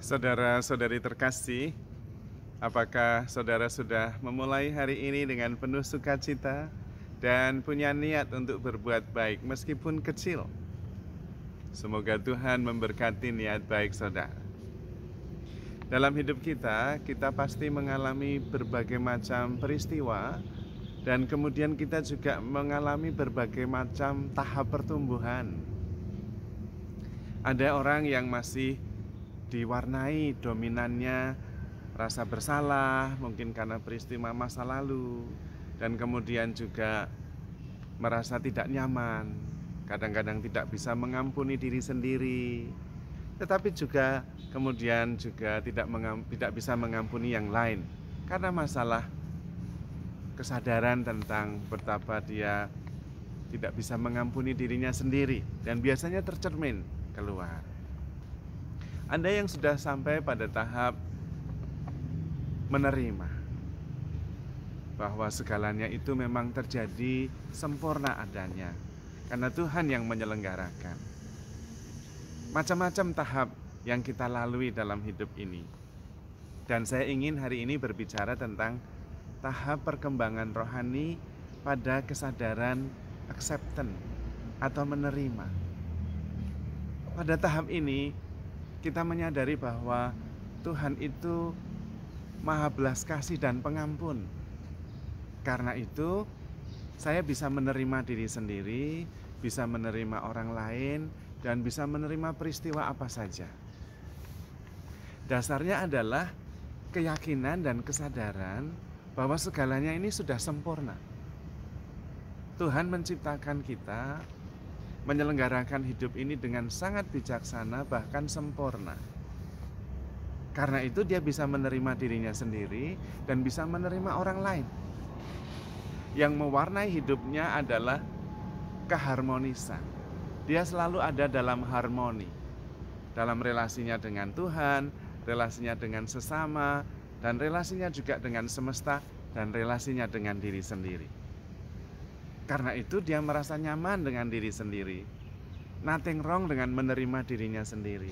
Saudara-saudari terkasih, apakah saudara sudah memulai hari ini dengan penuh sukacita dan punya niat untuk berbuat baik meskipun kecil? Semoga Tuhan memberkati niat baik saudara. Dalam hidup kita pasti mengalami berbagai macam peristiwa dan kemudian kita juga mengalami berbagai macam tahap pertumbuhan. Ada orang yang masih diwarnai dominannya rasa bersalah, mungkin karena peristiwa masa lalu, dan kemudian juga merasa tidak nyaman, kadang-kadang tidak bisa mengampuni diri sendiri, tetapi juga kemudian juga tidak bisa mengampuni yang lain karena masalah kesadaran tentang betapa dia tidak bisa mengampuni dirinya sendiri, dan biasanya tercermin keluar. Anda yang sudah sampai pada tahap menerima bahwa segalanya itu memang terjadi sempurna adanya karena Tuhan yang menyelenggarakan. Macam-macam tahap yang kita lalui dalam hidup ini. Dan saya ingin hari ini berbicara tentang tahap perkembangan rohani pada kesadaran acceptance atau menerima. Pada tahap ini kita menyadari bahwa Tuhan itu Maha belas kasih dan pengampun. Karena itu, saya bisa menerima diri sendiri, bisa menerima orang lain, dan bisa menerima peristiwa apa saja. Dasarnya adalah keyakinan dan kesadaran bahwa segalanya ini sudah sempurna. Tuhan menciptakan kita, menyelenggarakan hidup ini dengan sangat bijaksana, bahkan sempurna. Karena itu dia bisa menerima dirinya sendiri dan bisa menerima orang lain. Yang mewarnai hidupnya adalah keharmonisan. Dia selalu ada dalam harmoni, dalam relasinya dengan Tuhan, relasinya dengan sesama, dan relasinya juga dengan semesta, dan relasinya dengan diri sendiri. Karena itu dia merasa nyaman dengan diri sendiri. Nothing wrong dengan menerima dirinya sendiri.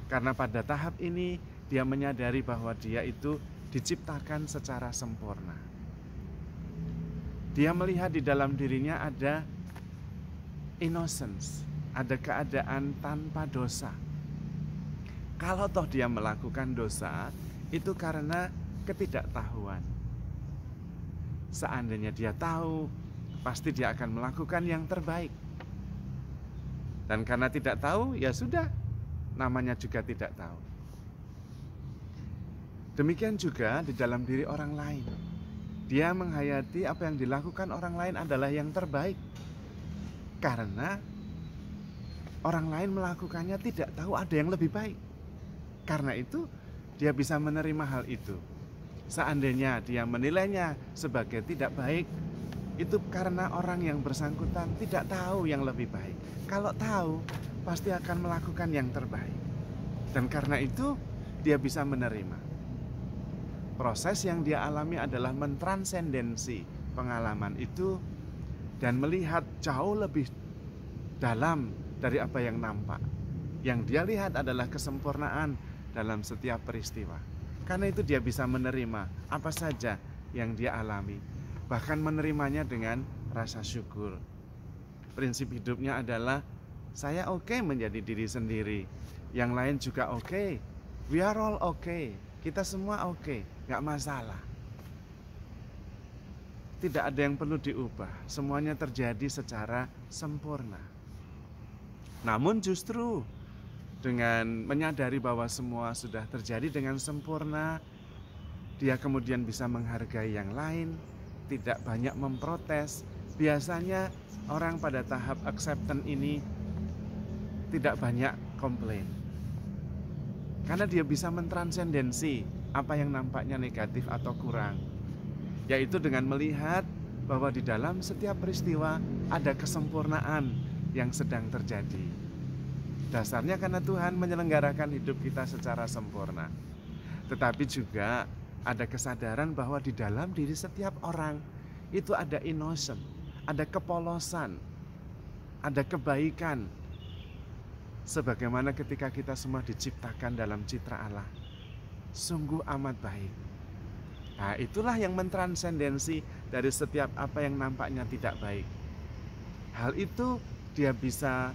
Karena pada tahap ini dia menyadari bahwa dia itu diciptakan secara sempurna. Dia melihat di dalam dirinya ada innocence, ada keadaan tanpa dosa. Kalau toh dia melakukan dosa, itu karena ketidaktahuan. Seandainya dia tahu, pasti dia akan melakukan yang terbaik. Dan karena tidak tahu, ya sudah, namanya juga tidak tahu. Demikian juga di dalam diri orang lain. Dia menghayati apa yang dilakukan orang lain adalah yang terbaik. Karena orang lain melakukannya tidak tahu ada yang lebih baik. Karena itu, dia bisa menerima hal itu. Seandainya dia menilainya sebagai tidak baik, itu karena orang yang bersangkutan tidak tahu yang lebih baik. Kalau tahu, pasti akan melakukan yang terbaik. Dan karena itu, dia bisa menerima. Proses yang dia alami adalah mentransendensi pengalaman itu dan melihat jauh lebih dalam dari apa yang nampak. Yang dia lihat adalah kesempurnaan dalam setiap peristiwa. Karena itu dia bisa menerima apa saja yang dia alami. Bahkan menerimanya dengan rasa syukur. Prinsip hidupnya adalah saya oke menjadi diri sendiri, yang lain juga oke. We are all okay. Kita semua oke, gak masalah. Tidak ada yang perlu diubah, semuanya terjadi secara sempurna. Namun justru dengan menyadari bahwa semua sudah terjadi dengan sempurna, dia kemudian bisa menghargai yang lain, tidak banyak memprotes. Biasanya orang pada tahap acceptance ini tidak banyak komplain. Karena dia bisa mentransendensi apa yang nampaknya negatif atau kurang. Yaitu dengan melihat bahwa di dalam setiap peristiwa ada kesempurnaan yang sedang terjadi. Dasarnya karena Tuhan menyelenggarakan hidup kita secara sempurna. Tetapi juga ada kesadaran bahwa di dalam diri setiap orang itu ada innocent, ada kepolosan, ada kebaikan. sebagaimana ketika kita semua diciptakan dalam citra Allah. Sungguh amat baik. Nah, itulah yang mentransendensi dari setiap apa yang nampaknya tidak baik. Hal itu dia bisa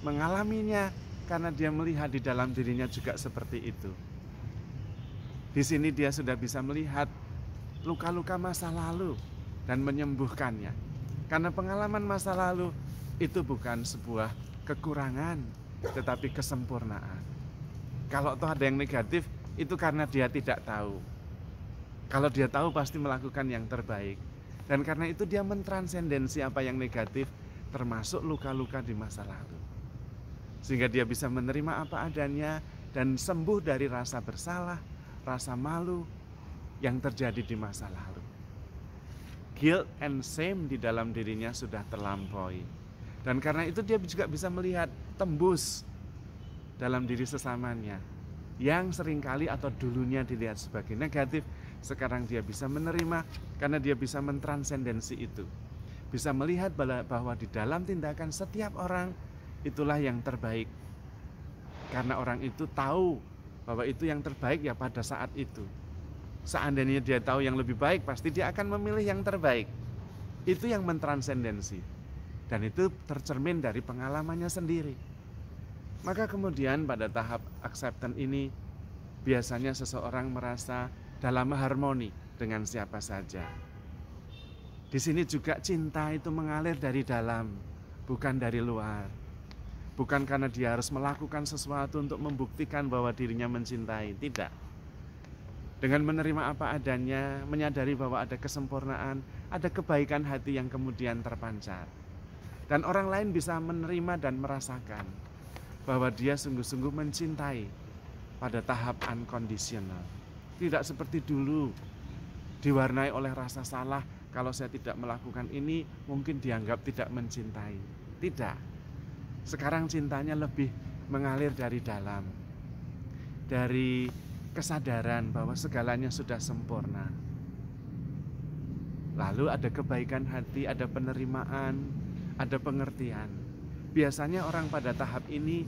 mengalaminya karena dia melihat di dalam dirinya juga seperti itu. Di sini dia sudah bisa melihat luka-luka masa lalu dan menyembuhkannya. Karena pengalaman masa lalu itu bukan sebuah kekurangan, tetapi kesempurnaan. Kalau toh ada yang negatif, itu karena dia tidak tahu. Kalau dia tahu pasti melakukan yang terbaik. Dan karena itu dia mentransendensi apa yang negatif, termasuk luka-luka di masa lalu. Sehingga dia bisa menerima apa adanya dan sembuh dari rasa bersalah, rasa malu yang terjadi di masa lalu. Guilt and shame di dalam dirinya sudah terlampaui. Dan karena itu dia juga bisa melihat tembus dalam diri sesamanya yang seringkali atau dulunya dilihat sebagai negatif, sekarang dia bisa menerima karena dia bisa mentransendensi itu. Bisa melihat bahwa di dalam tindakan setiap orang itulah yang terbaik. Karena orang itu tahu bahwa itu yang terbaik ya pada saat itu. Seandainya dia tahu yang lebih baik, pasti dia akan memilih yang terbaik. Itu yang mentransendensi. Dan itu tercermin dari pengalamannya sendiri. Maka kemudian pada tahap acceptance ini, biasanya seseorang merasa dalam harmoni dengan siapa saja. Di sini juga cinta itu mengalir dari dalam, bukan dari luar. Bukan karena dia harus melakukan sesuatu untuk membuktikan bahwa dirinya mencintai, tidak. Dengan menerima apa adanya, menyadari bahwa ada kesempurnaan, ada kebaikan hati yang kemudian terpancar. Dan orang lain bisa menerima dan merasakan bahwa dia sungguh-sungguh mencintai pada tahap unconditional. Tidak seperti dulu, diwarnai oleh rasa salah, kalau saya tidak melakukan ini mungkin dianggap tidak mencintai. Tidak. Sekarang cintanya lebih mengalir dari dalam. Dari kesadaran bahwa segalanya sudah sempurna. Lalu ada kebaikan hati, ada penerimaan, ada pengertian. Biasanya orang pada tahap ini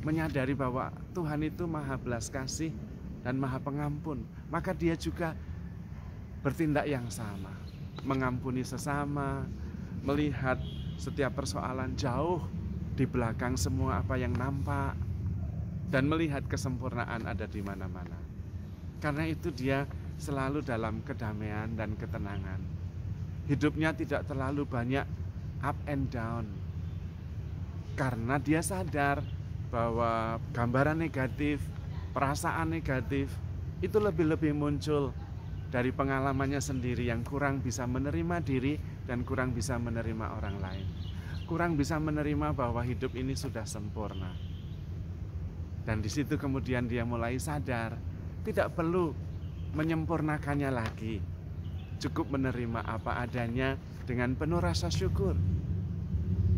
menyadari bahwa Tuhan itu maha belas kasih dan maha pengampun. Maka dia juga bertindak yang sama. Mengampuni sesama, melihat setiap persoalan jauh di belakang semua apa yang nampak, dan melihat kesempurnaan ada di mana-mana. Karena itu dia selalu dalam kedamaian dan ketenangan. Hidupnya tidak terlalu banyak up and down. Karena dia sadar bahwa gambaran negatif, perasaan negatif itu lebih-lebih muncul dari pengalamannya sendiri yang kurang bisa menerima diri dan kurang bisa menerima orang lain. Kurang bisa menerima bahwa hidup ini sudah sempurna. Dan di situ kemudian dia mulai sadar, tidak perlu menyempurnakannya lagi. Cukup menerima apa adanya dengan penuh rasa syukur.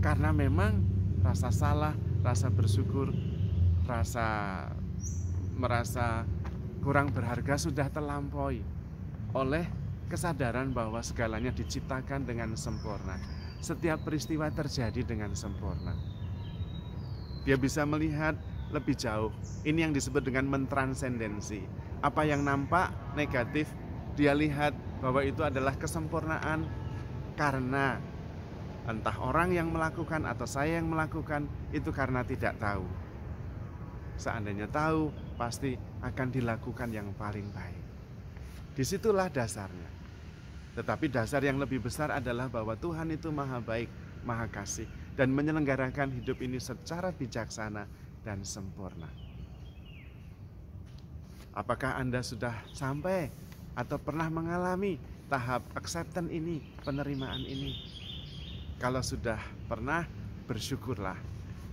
Karena memang rasa salah, rasa bersyukur, rasa merasa kurang berharga sudah terlampaui oleh kesadaran bahwa segalanya diciptakan dengan sempurna. Setiap peristiwa terjadi dengan sempurna. Dia bisa melihat lebih jauh. Ini yang disebut dengan mentransendensi. Apa yang nampak negatif, dia lihat bahwa itu adalah kesempurnaan karena entah orang yang melakukan atau saya yang melakukan, itu karena tidak tahu. Seandainya tahu, pasti akan dilakukan yang paling baik. Disitulah dasarnya. Tetapi dasar yang lebih besar adalah bahwa Tuhan itu maha baik, maha kasih, dan menyelenggarakan hidup ini secara bijaksana dan sempurna. Apakah Anda sudah sampai atau pernah mengalami tahap acceptance ini, penerimaan ini? Kalau sudah pernah, bersyukurlah,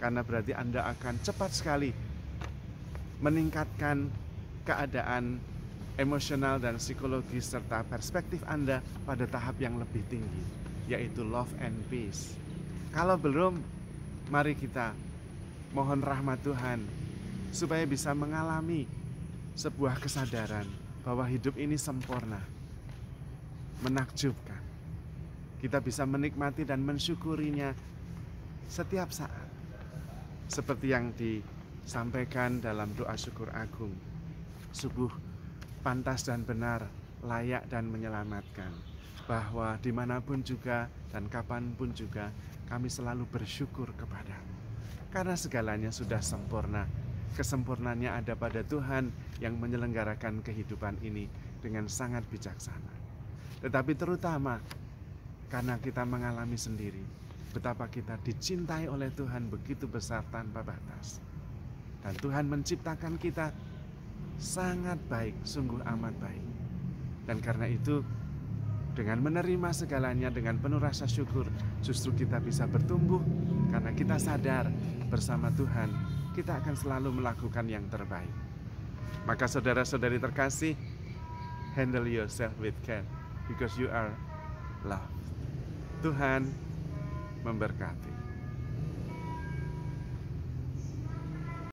karena berarti Anda akan cepat sekali meningkatkan keadaan emosional dan psikologis serta perspektif Anda pada tahap yang lebih tinggi, yaitu love and peace. Kalau belum, mari kita mohon rahmat Tuhan supaya bisa mengalami sebuah kesadaran bahwa hidup ini sempurna, menakjubkan. Kita bisa menikmati dan mensyukurinya setiap saat. seperti yang disampaikan dalam doa syukur agung, sungguh pantas dan benar, layak dan menyelamatkan, bahwa dimanapun juga dan kapanpun juga kami selalu bersyukur kepadamu, karena segalanya sudah sempurna. Kesempurnaannya ada pada Tuhan yang menyelenggarakan kehidupan ini dengan sangat bijaksana. Tetapi terutama karena kita mengalami sendiri betapa kita dicintai oleh Tuhan begitu besar tanpa batas. Dan Tuhan menciptakan kita sangat baik, sungguh amat baik. Dan karena itu, dengan menerima segalanya dengan penuh rasa syukur, justru kita bisa bertumbuh karena kita sadar bersama Tuhan kita akan selalu melakukan yang terbaik. Maka saudara-saudari terkasih, handle yourself with care because you are loved. Tuhan memberkati.